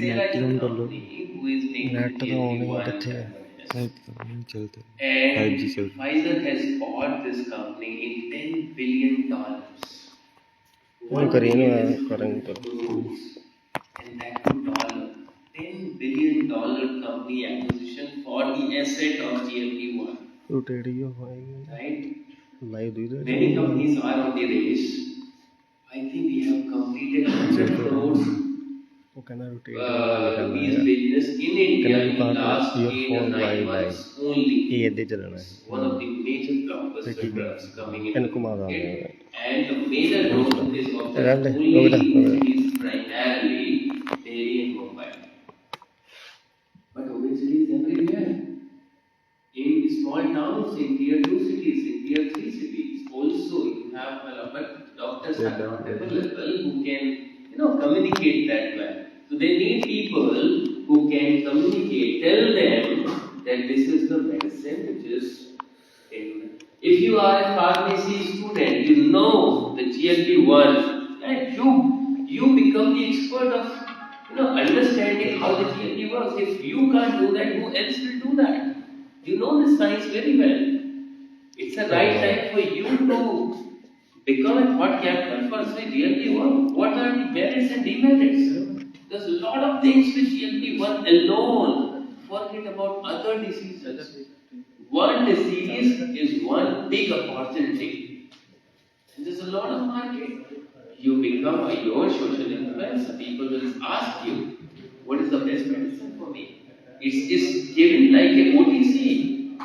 Maximum dollar net तो on ही किथे नहीं चलते 5G चल Pfizer has bought this company in $10 billion. करिए ना करेंगे crores, and that too dollar. $10 billion company acquisition for the asset of GLP-1. Rotate ही होएगी Right? लाइव दे दे Many companies are on the race. I think we have completed 100 crores वो कहना rotate वाला करना rupees है business in India in the last 8 or earphone 9 why live months only. ये दे चलना है One of the major blockbuster drugs coming in इनको मार the देंगे market, and the major growth is of the रहने only रोक दे cities primarily Delhi and Mumbai. But obesity is everywhere. In small towns, in tier 2 cities, in tier 3 cities, also you have but doctors are not available who can communicate that well. So they need people who can communicate, tell them that this is the medicine which is in. If you are a pharmacy student, you know the GLP-1, and you become the expert of understanding how the GLP works. If you can't do that, who else will do that? You know the science very well. It's the right time for you to become a hot captain for say GLP-1. What are the merits and demerits? There's a lot of things with GLP-1 alone. Forget about other diseases. One disease is one big opportunity. And there's a lot of market. You become your social influencer. People will ask you, what is the best medicine for me? It's given like a OTC,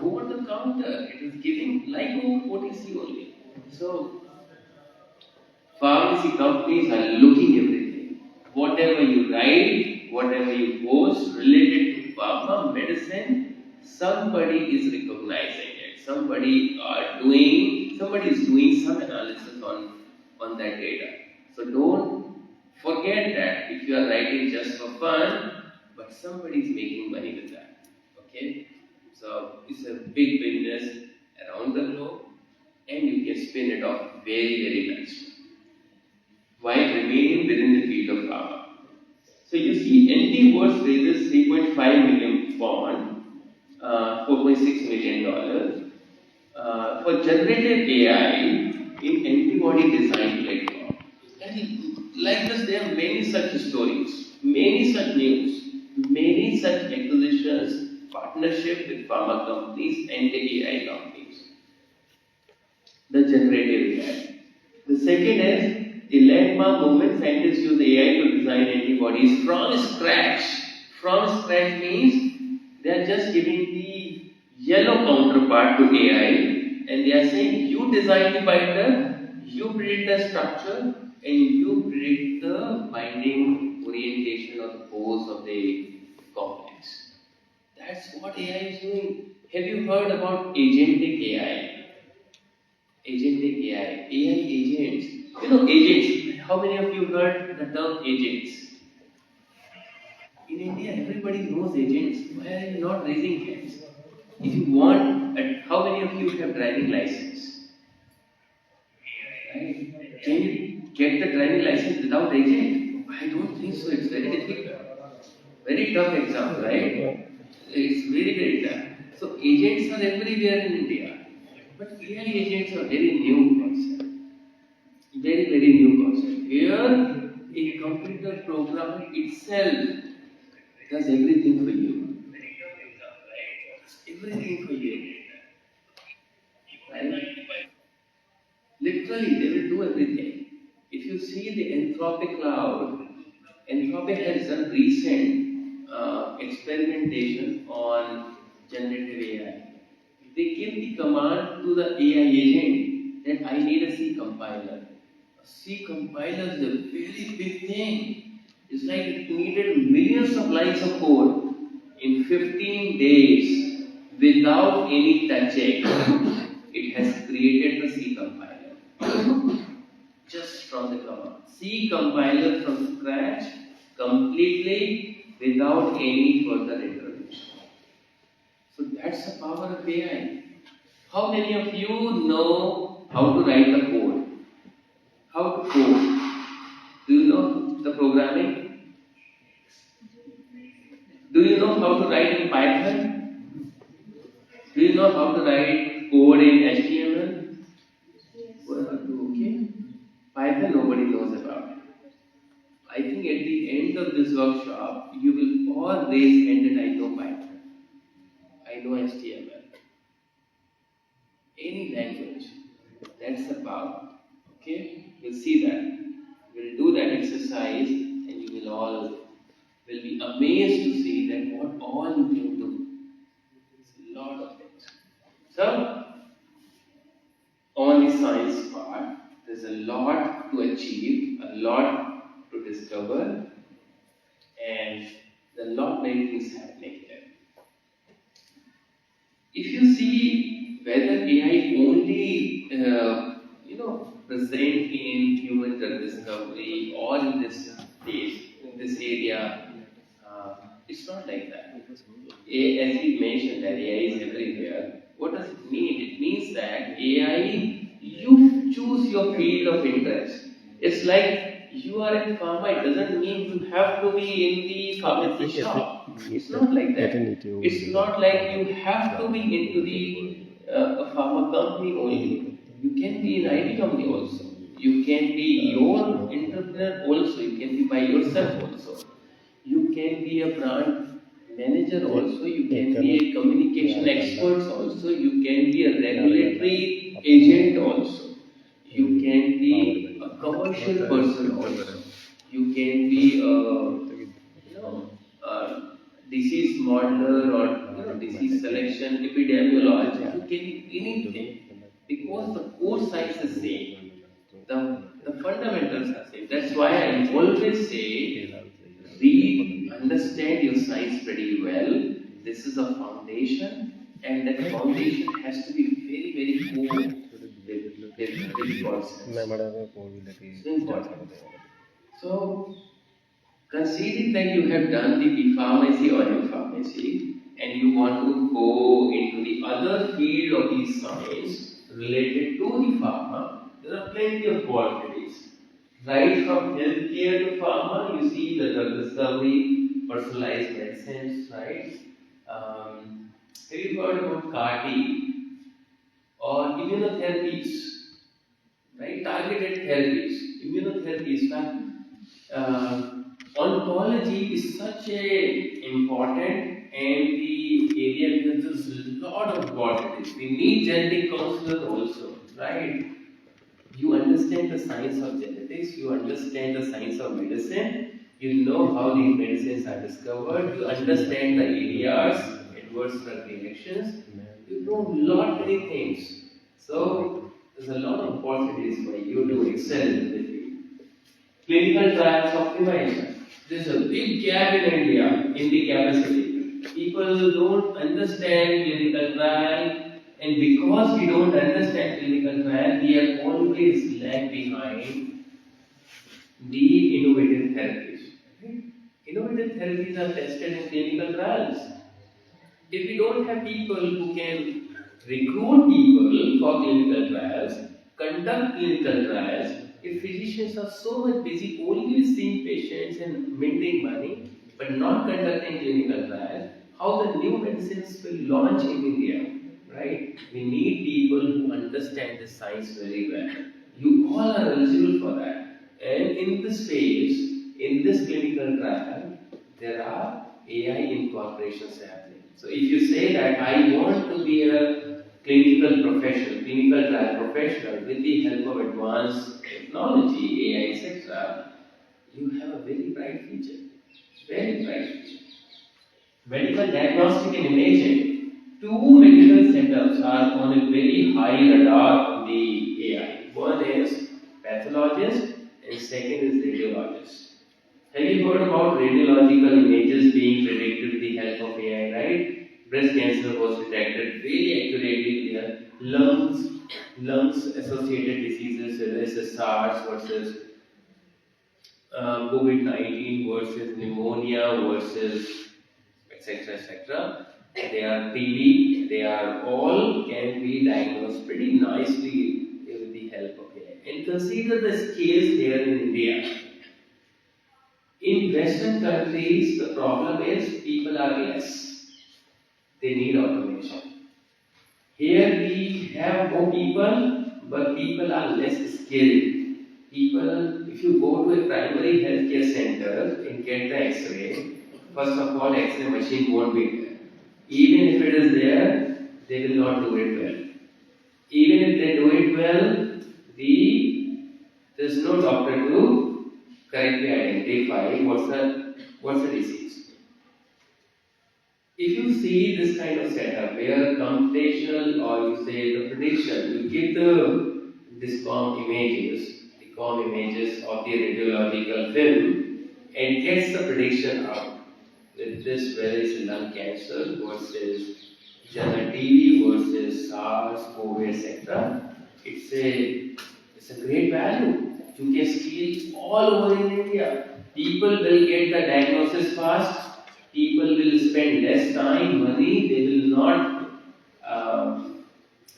over the counter. It is giving like OTC only. So, pharmacy companies are looking everything. Whatever you write, whatever you post related to pharma, medicine, somebody is recognizing it. Somebody is doing some analysis on that data. So don't forget that if you are writing just for fun, but somebody is making money with that. Okay? So it's a big business around the globe, and you can spin it off very, very nicely while remaining within the field of pharma. So you see, NT Words raises 3.5 million pound, $4.6 million for generative AI in antibody design platform. And like this, there are many such stories, many such news, many such acquisitions, partnership with pharma companies and the AI companies. The generative AI. The second is the landmark movement. Scientists use AI to design antibodies from scratch. From scratch means they are just giving the yellow counterpart to AI, and they are saying you design the binder, you predict the structure, and you predict the binding orientation or the pose of the complex. That's what AI is doing. Have you heard about agentic AI? Agentic AI, AI agents. Agents. How many of you heard the term agents? In India, everybody knows agents. Why are you not raising hands? If you want, how many of you have driving license? Right? Can you get the driving license without agent? I don't think so. It's very difficult. Very tough exam, right? It's very, very tough. So agents are everywhere in India. But AI agents are very new concept. Very, very new concept. Here, a computer program itself does everything for you. Everything for you. Right? Literally, they will do everything. If you see the Anthropic cloud, Anthropic has done recent experimentation on generative AI. They give the command to the AI agent that I need a C compiler. A C compiler is a very big thing. It's like it needed millions of lines of code in 15 days without any touching. It has created the C compiler just from the command. C compiler from scratch completely without any further intervention. So that's the power of AI. How many of you know how to write the code? How to code? Do you know the programming? how to write in Python? Do you know how to write code in HTML? Well, okay. Python nobody knows about. I think at the end of this workshop, you will all raise hand that I know Python, I know HTML, any language. That's the power. Okay? You'll see that. We'll do that exercise and you will all will be amazed to see that what all you can do. It's a lot of things. So, on the science part, there's a lot to achieve, a lot to discover, and a lot many things happening there. If you see whether AI only present in human drug discovery or in this space, in this area, it's not like that. As we mentioned that AI is everywhere. What does it mean? It means that AI, you choose your field of interest. It's like you are in pharma, it doesn't mean you have to be in the pharmacy shop. It's not like that. It's not like you have to be into the a pharma company only. You can be in IT company also. You can be your entrepreneur also. You can be by yourself also. You can be a brand manager also. You can be a communication expert also. You can be a regulatory agent also. You can be a commercial person also. You can be a disease modeler or disease selection epidemiologist. You can be anything because the core science is same. The fundamentals are same. That's why I always say read, understand your science pretty well. This is a foundation, and that foundation has to be very, very core with the concepts. So important. So considering that you have done the B pharmacy or M pharmacy and you want to go into the other field of the science related to the pharma, there are plenty of opportunities. Right from healthcare to pharma, you see the drug discovery, personalized medicines, right? Have you heard about CAR-T or immunotherapies? Right? Targeted therapies, immunotherapies. Oncology is such a important and the area where there's a lot of opportunities. We need genetic counselor also, right? You understand the science of genetics, you understand the science of medicine, you know how these medicines are discovered, you understand the areas, adverse drug reactions, you know a lot many things. So there's a lot of opportunities for you to excel in the field. Clinical trials optimization. There's a big gap in India in the capacity. People don't understand clinical trial, and because we don't understand clinical trial, we are always lag behind the innovative therapies. Okay? Innovative therapies are tested in clinical trials. If we don't have people who can recruit people for clinical trials, conduct clinical trials, if physicians are so much busy only seeing patients and minting money, but not conducting clinical trials, how the new medicines will launch in India, right? We need people who understand the science very well. You all are eligible for that. And in this phase, in this clinical trial, there are AI incorporations happening. So if you say that I want to be a clinical professional, clinical trial professional with the help of advanced technology, AI, etc., you have a very bright future. Very bright future. Medical diagnostic and imaging. Two medical setups are on a very high radar in the AI. One is pathologist and second is radiologist. Have you heard about radiological images being predicted with the help of AI, right? Breast cancer was detected very accurately with the lungs associated diseases, whether it's SARS versus COVID-19 versus pneumonia versus etc. etc. They are TB, they are all can be diagnosed pretty nicely with the help of AI. And consider the scales here in India. In In Western countries, the problem is people are less. They need automation. Here we have more people, but people are less skilled. People, if you go to a primary healthcare center and get the X-ray, first of all, X-ray machine won't be there. Even if it is there, they will not do it well. Even if they do it well, there is no doctor to correctly identify what's the disease. If you see this kind of setup where computational or you say the prediction, you give the DISCOM images of the radiological film and gets the prediction out. With this, whether it's lung cancer versus general TB versus SARS, COVID, etc. It's a great value. You can see it all over in India. People will get the diagnosis fast. People will spend less time, money. They will not.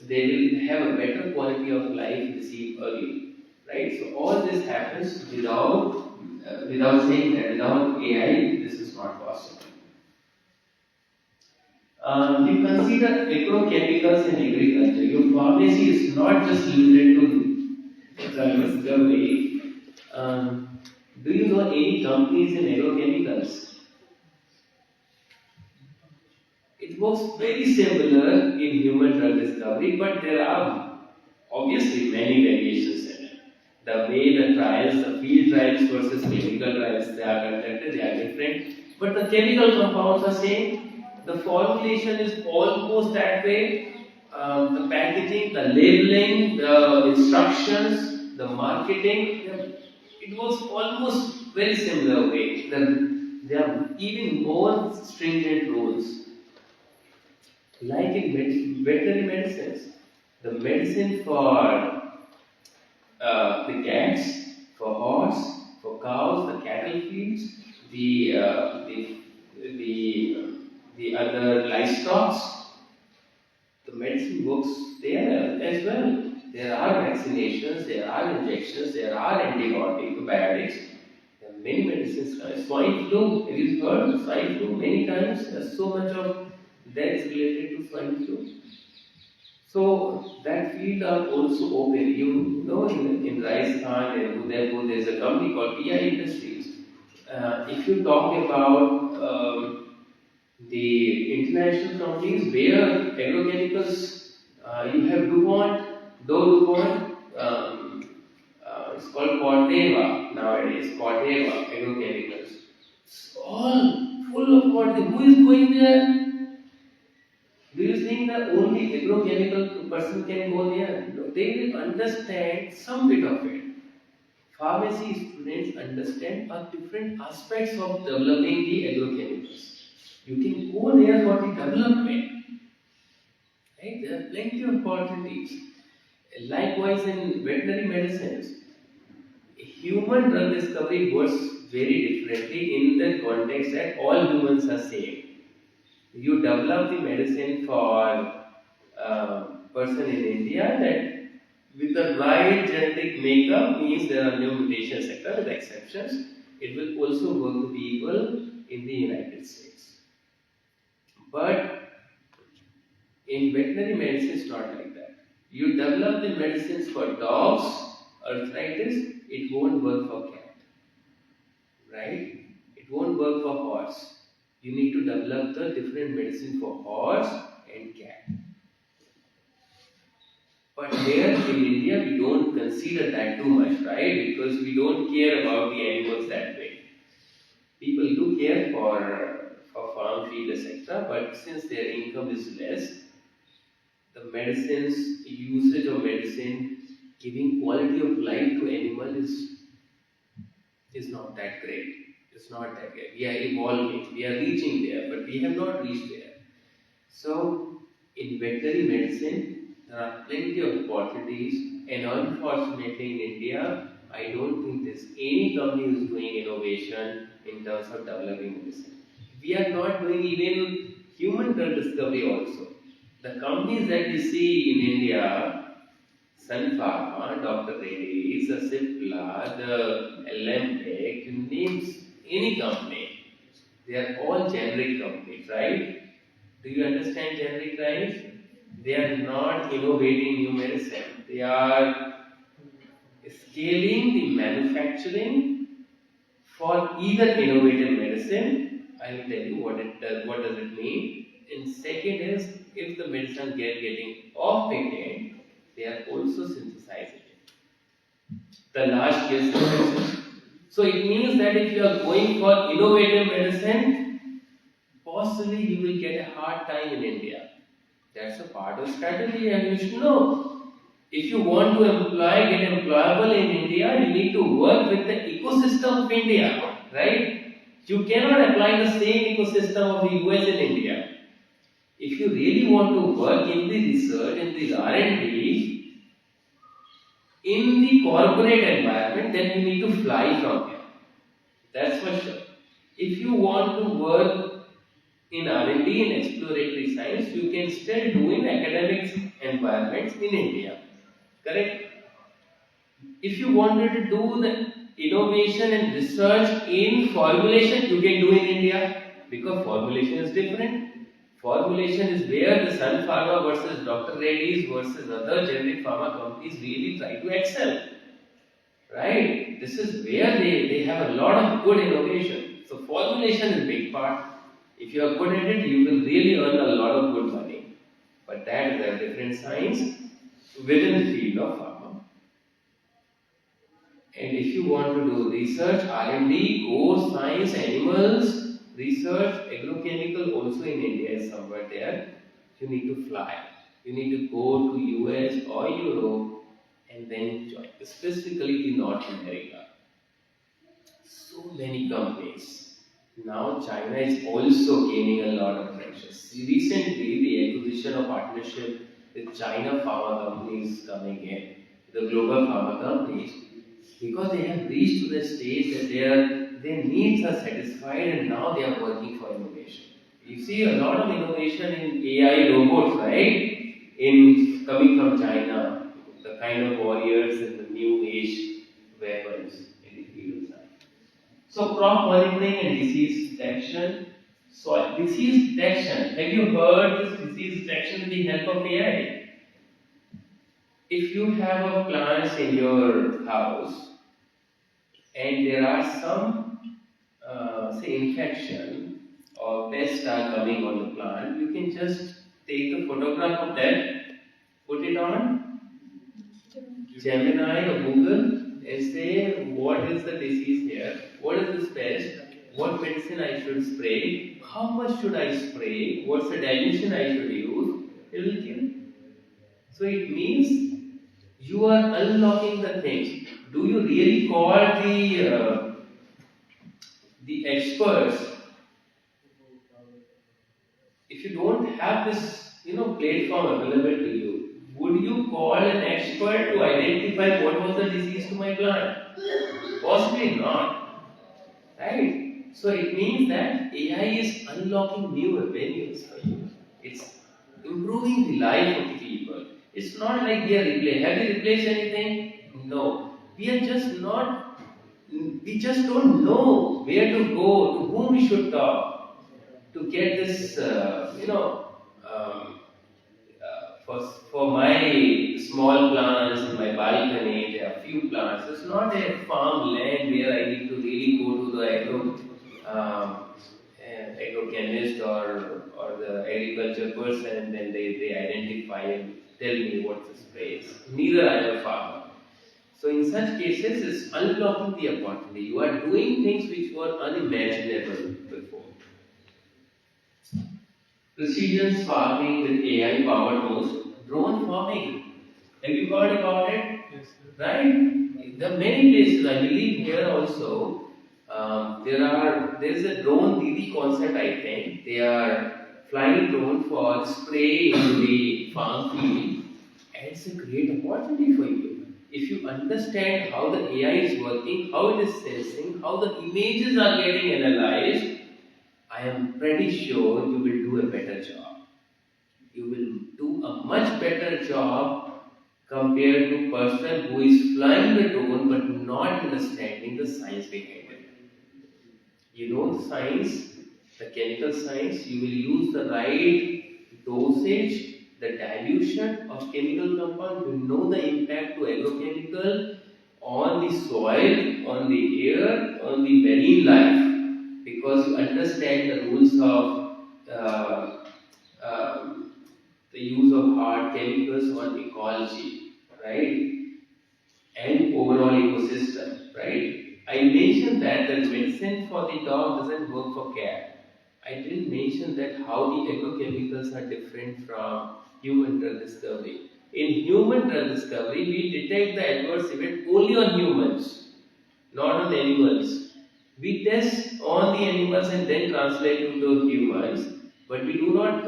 They will have a better quality of life received early, right? So all this happens without saying that without AI, this is not possible. You consider agrochemicals in agriculture. Your pharmacy is not just limited to drug discovery. Do you know any companies in agrochemicals? It works very similar in human drug discovery, but there are obviously many variations in it. The way the trials, the field trials versus clinical trials, they are conducted, they are different. But the chemical compounds are same. The formulation is almost that way. The packaging, the labeling, the instructions, the marketing, it was almost very similar way. There are even more stringent rules like in veterinary medicines, the medicine for the cats, for horse, for cows, the cattle feeds, the uh, the the, the other livestock, the medicine works there as well. There are vaccinations, there are injections, there are antibiotics. There are many medicines. Swine flu, have you heard of swine flu many times? There's so much of deaths related to swine flu. So that field are also open. You know, in Rajasthan and Udaipur, there is a company called AI Industries. If you talk about the international companies where agrochemicals, you have DuPont, DuPont, it's called Corteva nowadays, Corteva agrochemicals. It's all full of what? Who is going there? Do you think that only agrochemical person can go there? No, they will understand some bit of it. Pharmacy students understand different aspects of developing the agrochemicals. You can go there for the development. Right? There are plenty of opportunities. Likewise, in veterinary medicines, human drug discovery works very differently in the context that all humans are same. You develop the medicine for person in India that with the right genetic makeup means there are no mutations, etc. With exceptions, it will also work to people in the United States. But in veterinary medicine, it's not like that. You develop the medicines for dogs, arthritis, it won't work for cat, right? It won't work for horse. You need to develop the different medicine for horse and cat. But here in India, we don't consider that too much, right? Because we don't care about the animals that way. People do care for farm feed, etc. But since their income is less, the medicines, usage of medicine, giving quality of life to animal is not that great. It's not that great. We are evolving, we are reaching there, but we have not reached there. So, in veterinary medicine, there are plenty of opportunities, and unfortunately, in India, I don't think there's any company who's doing innovation in terms of developing medicine. We are not doing even human drug discovery also. The companies that we see in India, Sun Pharma, Dr. Reddy's, the Cipla, the Alembic, names any company, they are all generic companies, right? Do you understand generic, right? They are not innovating new medicine. They are scaling the manufacturing for either innovative medicine. I will tell you what it does. What does it mean? And second is, if the medicine getting off patent, they are also synthesizing it. The large scale synthesis. So it means that if you are going for innovative medicine, possibly you will get a hard time in India. That's a part of strategy, and you should know. If you want to get employable in India, you need to work with the ecosystem of India, right? You cannot apply the same ecosystem of the US in India. If you really want to work in the research, in the R&D, in the corporate environment, then you need to fly from here. That's for sure. If you want to work in R&D and exploratory science, you can still do in academic environments in India. Correct? If you wanted to do the innovation and research in formulation, you can do in India because formulation is different. Formulation is where the Sun Pharma versus Dr. Reddy's versus other generic pharma companies really try to excel. Right? This is where they have a lot of good innovation. So formulation is a big part. If you are good at it, you will really earn a lot of good money. But that is a different science within the field of pharma. And if you want to do research, R&D, core science, animals, research, agrochemical also in India is somewhere there. You need to fly. You need to go to US or Europe and then join, specifically in North America. So many companies. Now China is also gaining a lot of traction. Recently, the acquisition of partnership with China pharma companies coming in, the global pharma companies, because they have reached to the stage that their needs are satisfied and now they are working for innovation. You see a lot of innovation in AI robots, right? In coming from China, the kind of warriors and the new age weapons in the field of science. So crop monitoring and disease detection. So disease detection. Have you heard this disease detection with the help of AI? If you have a plants in your house and there are some say infection or pests are coming on the plant, you can just take a photograph of that, put it on Gemini or Google, and say what is the disease here, what is this pest, what medicine I should spray, how much should I spray, what's the dilution I should use, it will give. So it means you are unlocking the things. Do you really call the experts? If you don't have this platform available to you, would you call an expert to identify what was the disease to my plant? Possibly not, right? So it means that AI is unlocking new avenues for you. It's improving the life of the people. It's not like they are replaced. Have they replaced anything? No. We are just not. We just don't know where to go, to whom we should talk to get this. Um, for my small plants in my balcony, there are few plants. It's not a farm land where I need to really go to the agrochemist or the agriculture person and then they identify and tell me what the spray is. Neither I am a farmer. So in such cases, it's unlocking the opportunity. You are doing things which were unimaginable before. Precision farming with AI powered tools, drone farming. Have you heard about it? Yes. Right? There are many places. I believe here also there is a drone DD concept. I think they are flying drone for spray in the farm field, and it's a great opportunity for you. If you understand how the AI is working, how it is sensing, how the images are getting analyzed, I am pretty sure you will do a better job. You will do a much better job compared to person who is flying the drone but not understanding the science behind it. You know the science, the chemical science, you will use the right dosage, the dilution of chemical compound, you know the impact to agrochemical on the soil, on the air, on the marine life, because you understand the rules of uh, um, the use of hard chemicals on ecology, right? And overall ecosystem, right? I mentioned that the medicine for the dog doesn't work for cat. I didn't mention that how the agrochemicals are different from human drug discovery. In human drug discovery, we detect the adverse event only on humans, not on animals. We test on the animals and then translate into humans, but we do not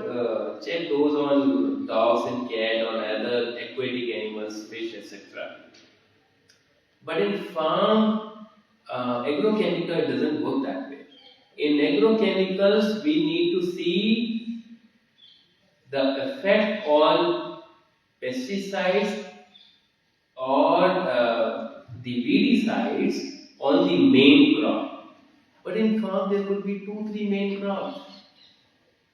check those on dogs and cat or other aquatic animals, fish, etc. But in farm, agrochemical doesn't work that way. In agrochemicals, we need to see the effect on pesticides or the weedicides on the main crop. But in farm, there could be two, three main crops.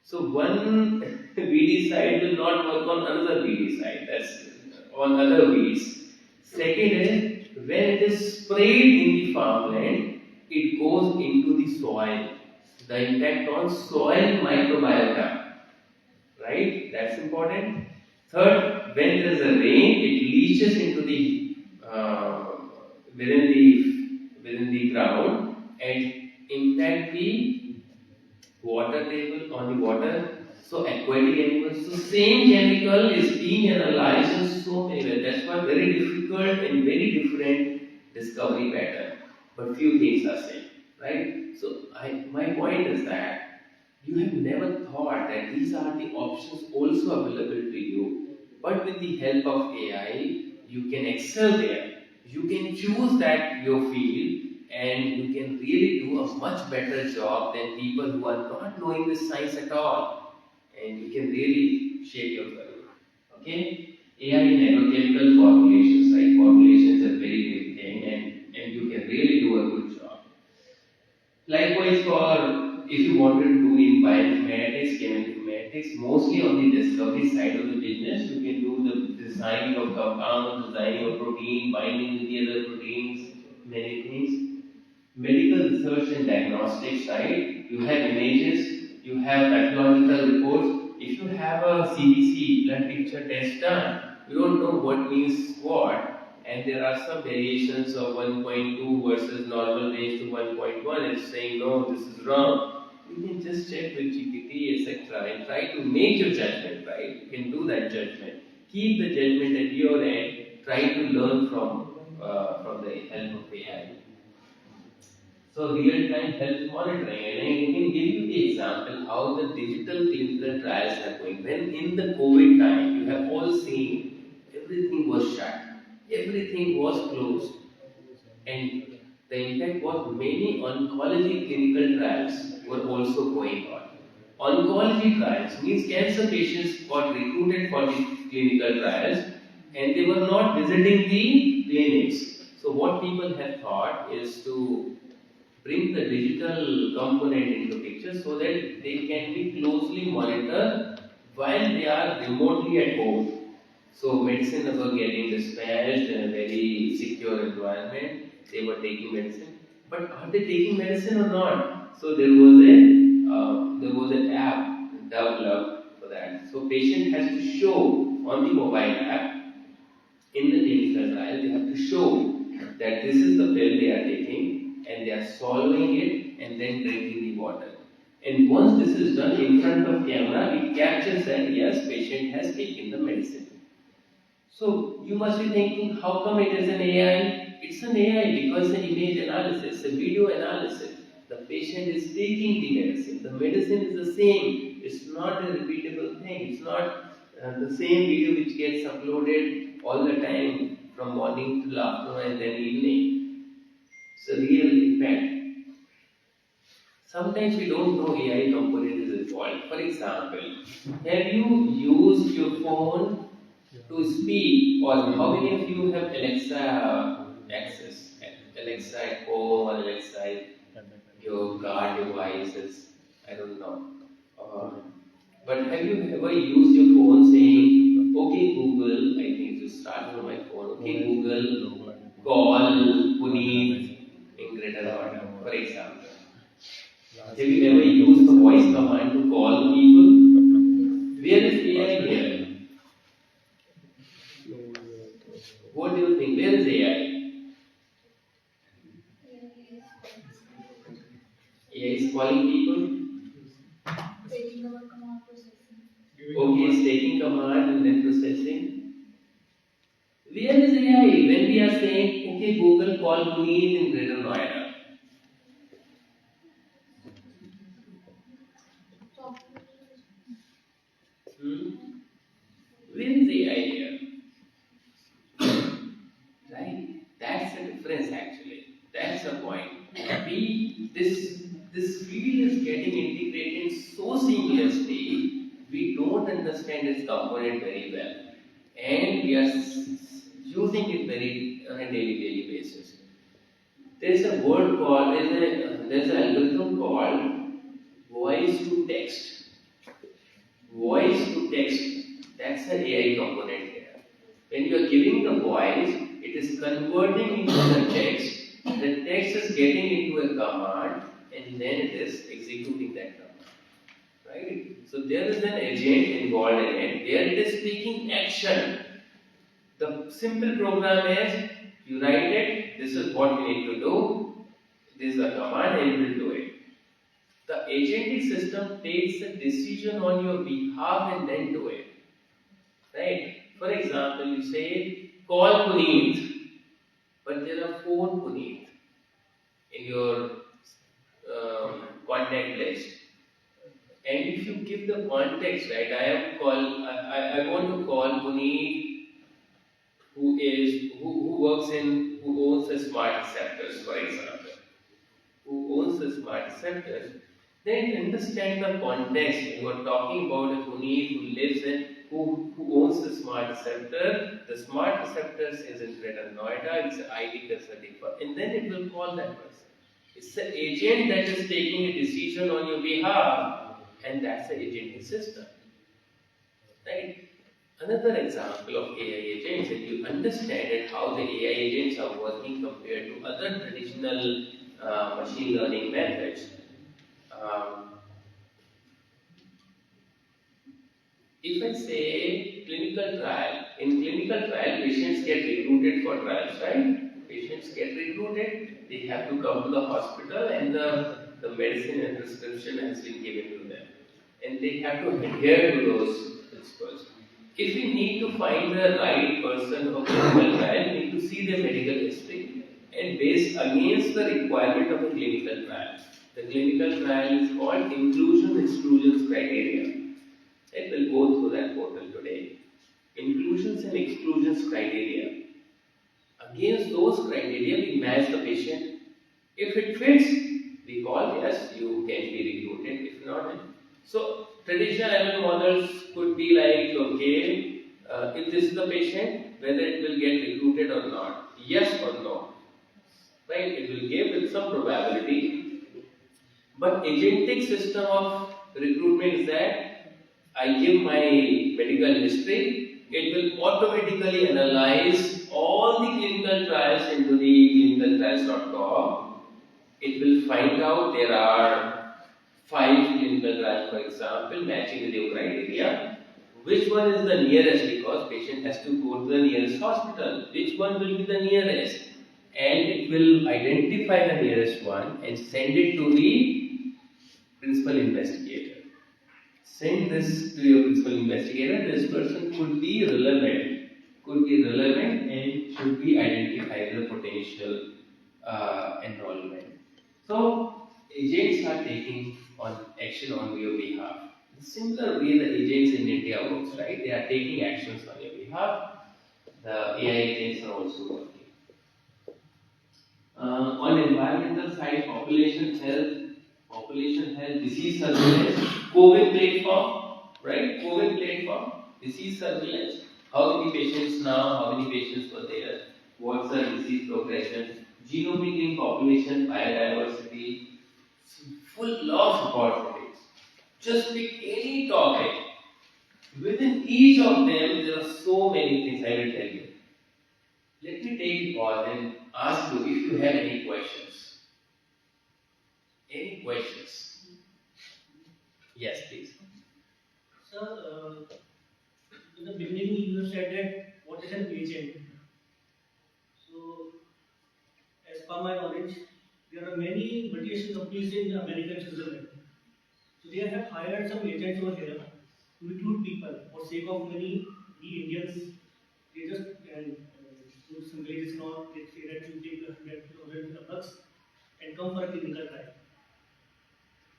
So one weedicide will not work on another weedicide. That's on other weeds. Second is when it is sprayed in the farmland, it goes into the soil. The impact on soil microbiota, right? That's important. Third, when there is a rain, it leaches into the within the ground and impact the water table on the water. So aquatic animals. So same chemical is being analyzed in so many ways. That's why very difficult and very different discovery pattern. But few things are same, right? So my point is that you have never thought that these are the options also available to you. But with the help of AI, you can excel there. You can choose that your field and you can really do a much better job than people who are not knowing this science at all. And you can really shape your career. Okay? AI in agrochemical formulations, right? Formulations are very big thing and you can really do a good job. Likewise, for if you wanted to do in bioinformatics, cheminformatics, mostly on the discovery side of the business, you can do the designing of compounds, designing of protein, binding with the other proteins, many things. Medical research and diagnostic side, you have images, you have pathological reports. If you have a CBC blood picture test done, you don't know what means what, and there are some variations of 1.2 versus normal range to 1.1. It's saying no, this is wrong. You can just check with GPT, etc., and try to make your judgment. Right? You can do that judgment. Keep the judgment at your end. Try to learn from the help of AI. So real-time health monitoring, and I can give you the example how the digital clinical trials are going. When in the COVID time, you have all seen everything was shut, everything was closed, and the impact was many oncology clinical trials were also going on. Oncology trials means cancer patients got recruited for the clinical trials and they were not visiting the clinics. So what people have thought is to bring the digital component into picture so that they can be closely monitored while they are remotely at home. So medicine were getting dispatched in a very secure environment. They were taking medicine, but are they taking medicine or not? So there was an app developed for that. So patient has to show on the mobile app in the clinical trial, they have to show that this is the pill they are taking and they are swallowing it and then drinking the water. And once this is done in front of camera, it captures that yes, patient has taken the medicine. So you must be thinking, how come it is an AI? It's an AI because the image analysis, the video analysis. The patient is taking the medicine. The medicine is the same. It's not a repeatable thing. It's not the same video which gets uploaded all the time from morning till afternoon and then evening. It's a real impact. Sometimes we don't know AI component is involved. For example, have you used your phone to speak, or how many of you have Alexa access? Alexa at home or Alexa at your garden? ever used your phone saying, okay Google, I think to start from my phone, okay Google, call Puneet in Greater Noida, for example. Have you ever used the voice command to call people? Where is AI here? What do you think? Where is AI? AI is calling people. Okay, it's taking command and then processing. Where is AI? When we are saying, okay, Google call Puneet in Greater Noida. Hmm? Where is AI here? Right? That's the difference actually. That's the point. We this field is getting integrated so seamlessly, we don't understand its component very well. And we are using it very on a daily basis. There's a word called there's an algorithm called voice to text. Voice to text. That's an AI component here. When you are giving the voice, it is converting into the text. The text is getting into a command, and then it is executing that command. Right? So there is an agent involved in it. There it is taking action. The simple program is you write it, this is what we need to do, this is a command and it will do it. The agentic system takes a decision on your behalf and then do it. Right? For example, you say call Puneet, but there are four Puneet in your contact list. And if you give the context, right, I want to call Puneet who works in who owns a smart receptors, for example, who owns the smart receptors, then understand the context. You are talking about a Puneet who lives in who owns the smart receptor. The smart receptors is in Greater Noida. It's an IT consulting firm, and then it will call that person. It's the agent that is taking a decision on your behalf, and that's the agentic system. Right? Another example of AI agents, and you understand it, how the AI agents are working compared to other traditional machine learning methods. Um, if I say clinical trial, in clinical trial, patients get recruited for trials, right? Patients get recruited, they have to come to the hospital, and the medicine and prescription has been given to them. And they have to adhere to those principles. If we need to find the right person for clinical trial, we need to see their medical history and base against the requirement of a clinical trial. The clinical trial is called inclusion exclusion criteria. It will go through that portal today. Inclusions and exclusions criteria. Against those criteria, we match the patient. If it fits, we call yes, you can be recruited. If not, so traditional ML models could be like, okay, if this is the patient, whether it will get recruited or not, yes or no, right? It will give with some probability. But agentic system of recruitment is that I give my medical history, it will automatically analyze all the clinical trials into the clinicaltrials.com. It will find out there are 5 clinical trials, for example, matching with your criteria. Which one is the nearest because patient has to go to the nearest hospital. Which one will be the nearest? And it will identify the nearest one and send it to the principal investigator. Send this to your principal investigator. This person could be relevant and should be identified as a potential enrollment. So agents are taking on action on your behalf. The similar way the agents in India works, right? They are taking actions on your behalf. The AI agents are also working. On environmental side, population health, disease surveillance, COVID platform, right? COVID platform, disease surveillance. How many patients now? How many patients were there? What's the disease progression? Genomic in population, biodiversity, full of opportunities. Just pick any topic Within each of them, there are so many things I will tell you. Let me take a pause and ask you if you have any questions. Any questions? Yes, please. Sir, in the beginning you said that what is an agent? So, as per my knowledge, there are many multinational companies in America and Switzerland. So they have hired some agents over here to recruit people for sake of many we Indians. They just do some villages and all. They say that you take 100,000 bucks and come for a clinical trial.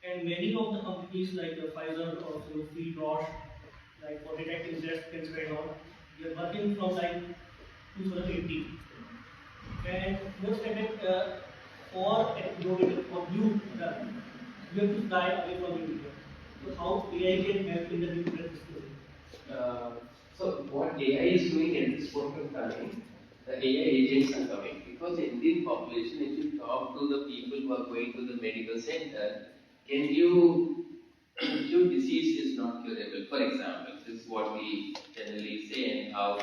And many of the companies like Pfizer or Sanofi, Roche, like for detecting breast cancer and all, they are working from like 2018. And you said that for innovative, for new drug, you have to fly away from India. So how AI can help in the new drug discovery? Uh, so what AI is doing at this point of time, the AI agents are coming because Indian population, if you talk to the people who are going to the medical center, can you your disease is not curable. For example, this is what we generally say and how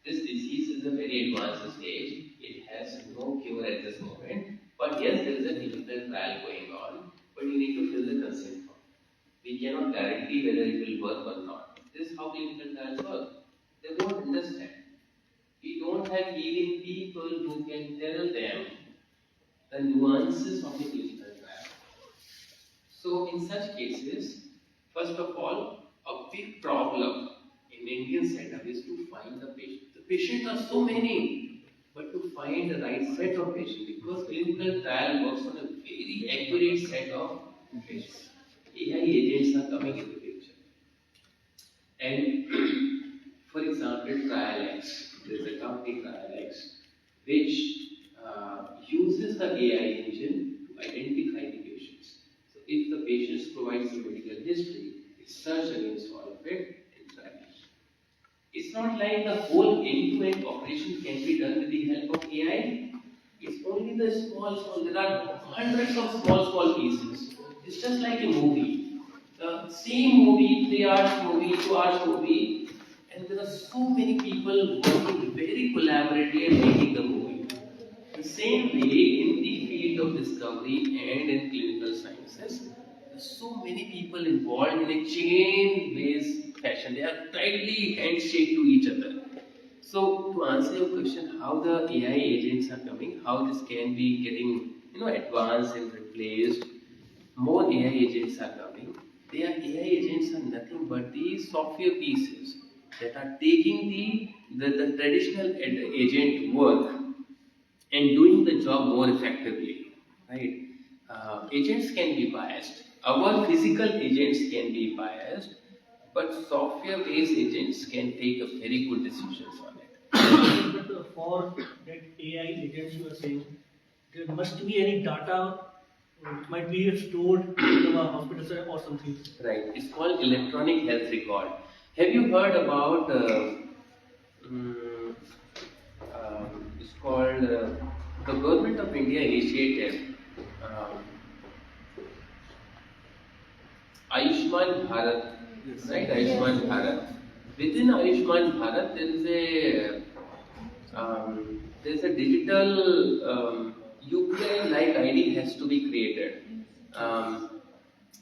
this disease is a very advanced stage. It has no cure at this moment. But yes, there is a clinical trial going on, but you need to fill the consent form. We cannot guarantee whether it will work or not. This is how clinical trials work. They don't understand. We don't have even people who can tell them the nuances of the clinical trial. So, in such cases, first of all, a big problem in Indian setup is to find the patient. The patients are so many, but to find the right set of patients because clinical trial works on a very accurate set of patients. AI agents are coming into picture. And for example, TrialX, there's a company TrialX which uses the AI engine to identify the patients. So if the patients provide some medical history, it search against all of it and TrialX. It's not like the whole end-to-end operation can be done with the help of AI. It's only the small. There are hundreds of small pieces. It's just like a movie. The same movie, 3 hours movie, 2 hours movie, and there are so many people working very collaboratively and making the movie. The same way in the field of discovery and in clinical sciences, there are so many people involved in a chain-based fashion. They are tightly handshake to each other. So to answer your question, how the AI agents are coming, how this can be getting advanced and replaced, more AI agents are coming. Their AI agents are nothing but the software pieces that are taking the traditional agent work and doing the job more effectively, right? Agents can be biased. Our physical agents can be biased, but software-based agents can take a very good decisions on it. But for that AI agents you are saying, there must be any data which might be stored in our hospitals or something. Right. It's called electronic health record. Have you heard about mm, it's called the government of India initiated um, Ayushman Bharat, right? Ayushman Bharat. Within Ayushman Bharat, there is a digital UPI like ID has to be created.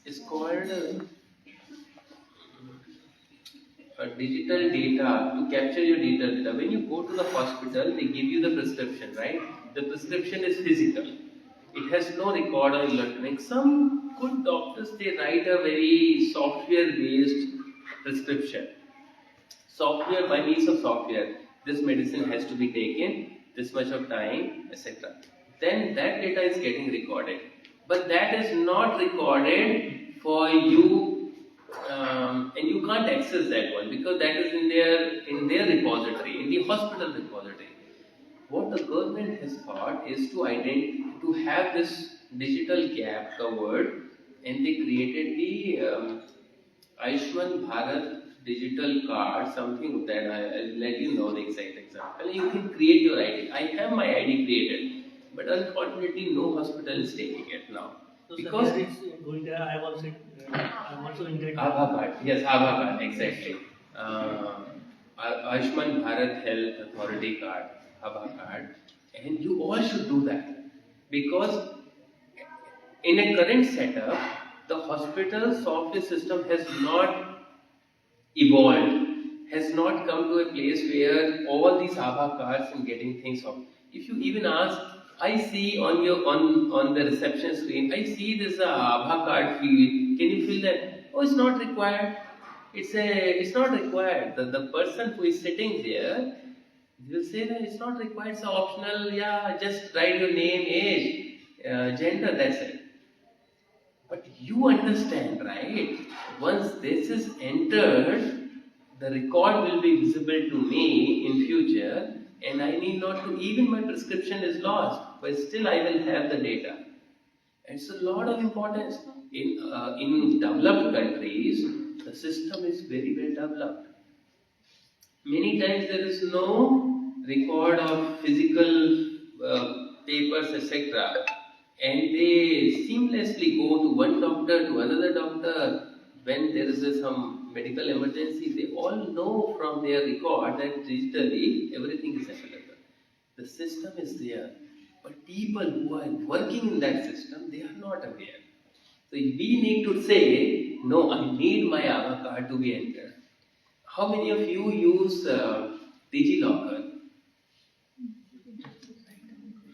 It's called digital data to capture your data. When you go to the hospital, they give you the prescription, right? The prescription is physical. It has no record or electronic. Some good doctors they write a very software-based prescription. Software by means of software. This medicine has to be taken this much of time, etc. Then that data is getting recorded, but that is not recorded for you and you can't access that one because that is in their repository, in the hospital repository. What the government has thought is to have this digital gap covered, and they created the Ayushman Bharat digital card, something of that. I'll let you know the exact example. You can create your ID. I have my ID created, but unfortunately, no hospital is taking it now. So because it's going there, I'm also in that. Aadhaar card, yes, Aadhaar card, exactly. uh, Ayushman Bharat Health Authority card, HABA card, and you all should do that because in a current setup, the hospital software system has not evolved, has not come to a place where all these Aadhaar cards and getting things off. If you even ask, I see on your on the reception screen, I see this Aadhaar card field. Can you fill that? Oh, it's not required. It's not required. The person who is sitting there will say that it's not required. It's optional. Yeah, just write your name, age, gender. That's it. But you understand, right? Once this is entered, the record will be visible to me in future, and I need not to, even my prescription is lost, but still I will have the data. And it's a lot of importance. In developed countries, the system is very well developed. Many times there is no record of physical papers, etc. And they seamlessly go to one doctor to another doctor when there is some medical emergency. They all know from their record that digitally everything is available. The system is there, but people who are working in that system, they are not aware. So we need to say, no, I need my Aadhaar card to be entered. How many of you use DigiLocker?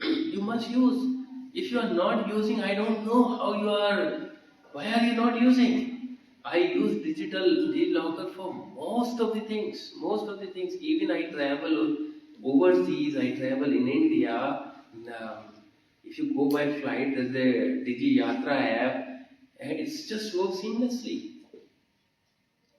You must use. If you are not using, I don't know how you are. Why are you not using? I use digital DigiLocker for most of the things. Most of the things. Even I travel overseas. I travel in India. Um, if you go by flight, there's a Digi Yatra app, and it's just works seamlessly.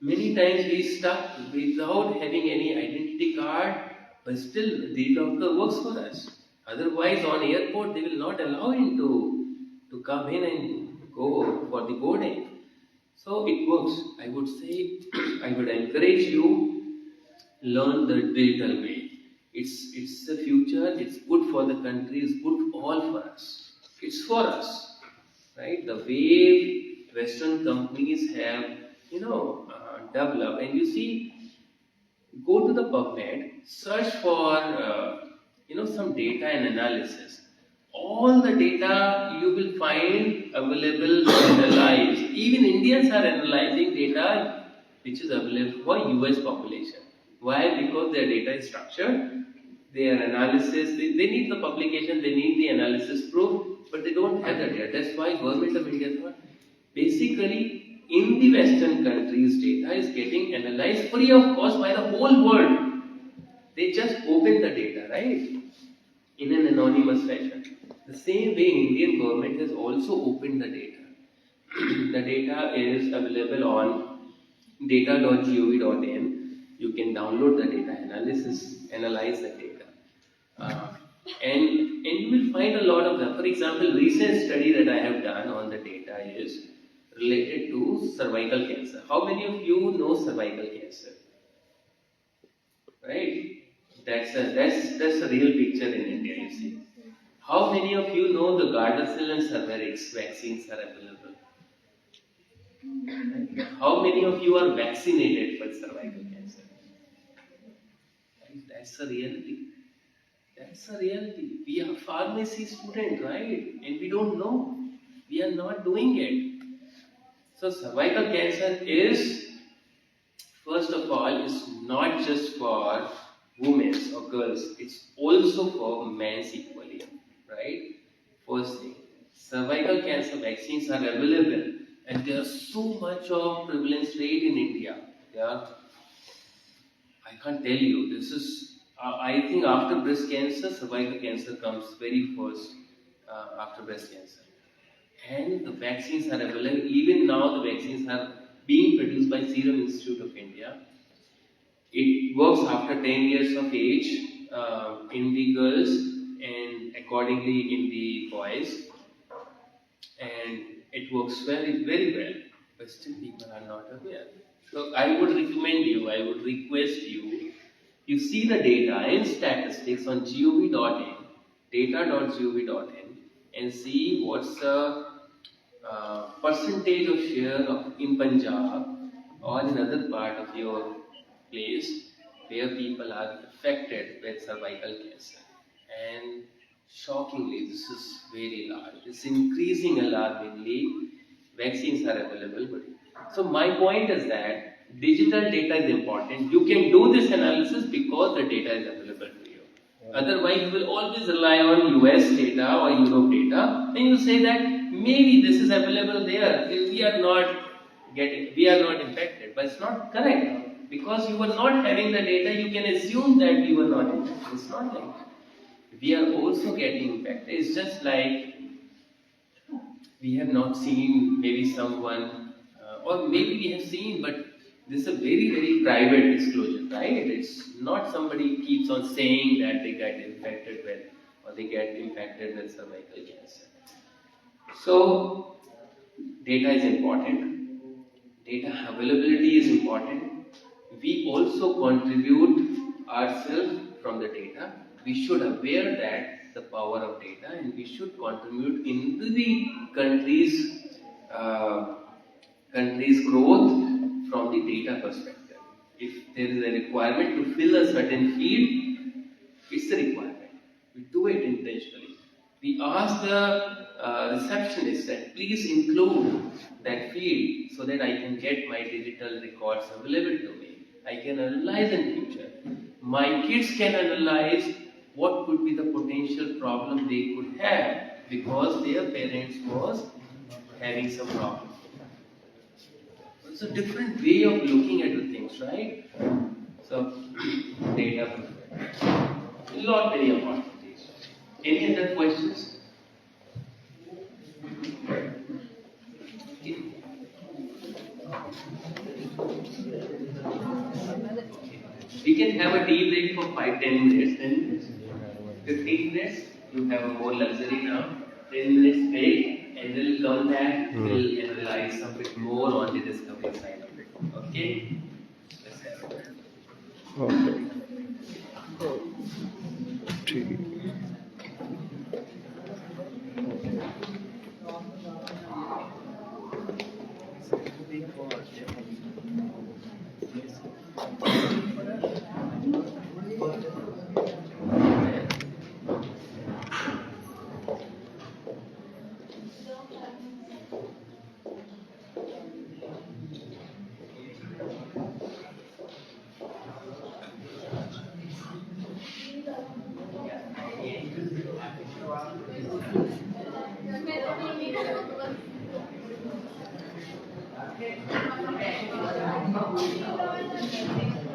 Many times we stuck without having any identity card, but still the doctor works for us. Otherwise, on airport they will not allow him to come in and go for the boarding. So it works. I would say, I would encourage you learn the digital way. It's the future. It's good for the country. It's good all for us. It's for us, right? The way Western companies have, developed, and you see, go to the PubMed, search for some data and analysis. All the data you will find available analyzed. Even Indians are analyzing data which is available for US population. Why? Because their data is structured, their analysis, they need the publication, they need the analysis proof, but they don't have the data. That's why government of India thought basically in the Western countries data is getting analyzed free of cost by the whole world. They just open the data, right? In an anonymous fashion. The same way Indian government has also opened the data. The data is available on data.gov.in. You can download the data analysis, analyze the data. Uh, and you will find a lot of them. For example, recent study that I have done on the data is related to cervical cancer. How many of you know cervical cancer? Right? That's a real picture in India, you see. How many of you know the Gardasil and Cervarix vaccines are available? How many of you are vaccinated for cervical cancer? Right? That's a reality. That's a reality. We are pharmacy students, right? And we don't know. We are not doing it. So cervical cancer is, first of all, is not just for women or girls. It's also for men equally, right? First thing, cervical cancer vaccines are available, and there's so much of prevalence rate in India. Yeah, I can't tell you. This is, I think, after breast cancer, cervical cancer comes very first after breast cancer. And the vaccines are available. Even now, the vaccines are being produced by Serum Institute of India. It works after 10 years of age in the girls and accordingly in the boys, and it works very, very well. But still, people are not aware. So, I would recommend you, I would request you, you see the data and statistics on gov.in, data.gov.in, and see what's the percentage of share of in Punjab or in other part of your place where people are affected with cervical cancer. And shockingly, this is very large. It's increasing alarmingly. Vaccines are available, so my point is that digital data is important. You can do this analysis because the data is available to you. Otherwise, you will always rely on US data or Europe data, and you say that maybe this is available there. We are not we are not infected, but it's not correct because you were not having the data. You can assume that we were not infected. It's not like that. We are also getting infected. It's just like we have not seen maybe someone, or maybe we have seen, but this is a very, very private disclosure, right? It's not somebody keeps on saying that they get infected with, or they get infected with cervical cancer. So, data is important, data availability is important. We also contribute ourselves from the data. We should aware that the power of data, and we should contribute into the uh, country's growth from the data perspective. If there is a requirement to fill a certain field, it's a requirement. We do it intentionally. We ask the receptionist that please include that field so that I can get my digital records available to me. I can analyze in future. My kids can analyze what could be the potential problem they could have because their parents was having some problem. It's a different way of looking at the things, right? So, data, a lot very important. Any other questions? We can have a tea break for 5-10 minutes, 10 minutes, 15 minutes. You have more luxury now. 10 minutes break, and we'll come back. We'll analyze a bit more on the discovery side of it. Okay? Let's have it. Okay. ठीक